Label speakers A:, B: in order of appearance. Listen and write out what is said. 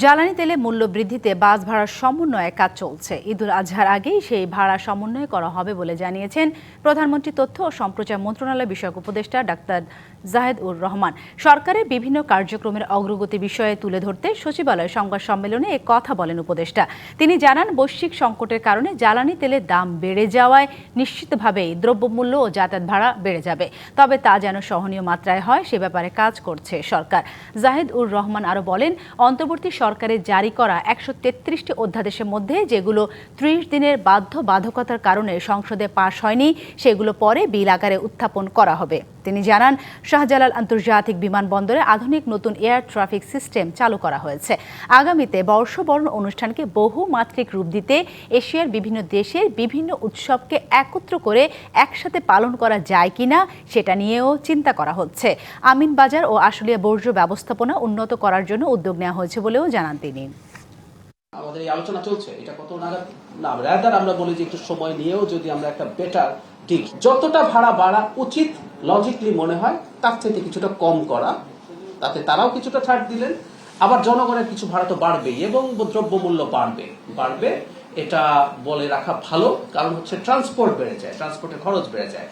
A: জ্বালানি তেলে মূল্য বৃদ্ধিতে বাস ভাড়ার সমন্বয়ে কাজ চলছে। ঈদুল আজহার আগেই সেই ভাড়া সমন্বয় করা হবে বলে জানিয়েছেন প্রধানমন্ত্রী তথ্য ও সম্প্রচার মন্ত্রণালয় বিষয়ক উপদেষ্টা ডাক্তার জাহেদ-উর রহমান। সরকারের বিভিন্ন কার্যক্রমের অগ্রগতি বিষয়ে তুলে ধরতে সচিবালয় সংবাদ সম্মেলনে এ কথা বলেন উপদেষ্টা। তিনি জানান, বৈশ্বিক সংকটের কারণে জ্বালানি তেলের দাম বেড়ে যাওয়ায় নিশ্চিতভাবেই দ্রব্যমূল্য ও যাতায়াত ভাড়া বেড়ে যাবে, তবে তা যেন সহনীয় মাত্রায় হয় সে ব্যাপারে কাজ করছে সরকার। জাহেদ-উর রহমান আরও বলেন, অন্তর্বর্তী সরকারের জারি করা ১৩৩টি অধ্যাদেশের মধ্যে যেগুলো ৩০ দিনের বাধ্যবাধকতার কারণে সংসদে পাশ হয়নি, সেগুলো পরে বিল আকারে উত্থাপন করা হবে। তিনি জানান, শাহজালাল আন্তর্জাতিক বিমানবন্দরে আধুনিক নতুন এয়ার ট্রাফিক সিস্টেম চালু করা হয়েছে। আগামীতে বর্ষবরণ অনুষ্ঠানকে বহুমাত্রিক রূপ দিতে এশিয়ার বিভিন্ন দেশের বিভিন্ন উৎসবকে একত্র করে একসাথে পালন করা যায় কিনা সেটা নিয়েও চিন্তা করা হচ্ছে। আমিনবাজার ও আশুলিয়া বর্জ্য ব্যবস্থাপনা উন্নত করার জন্য উদ্যোগ নেওয়া হয়েছে বলেও জানান তিনি।
B: আমাদের এই আলোচনা চলছে, এটা কত নাগাদ না, রাদার আমরা বলি যে একটু সময় নিয়েও যদি আমরা একটা বেটার ডিল, যতটা ভাড়া বাড়া উচিত লজিকলি মনে হয় তার থেকে কিছুটা কম করা, তাতে তারাও কিছুটা ছাড় দিলেন, আবার জনগণের কিছু ভাড়া তো বাড়বেই এবং দ্রব্যমূল্য বাড়বে এটা বলে রাখা ভালো, কারণ হচ্ছে ট্রান্সপোর্ট বেড়ে যায়, ট্রান্সপোর্টের খরচ বেড়ে যায়।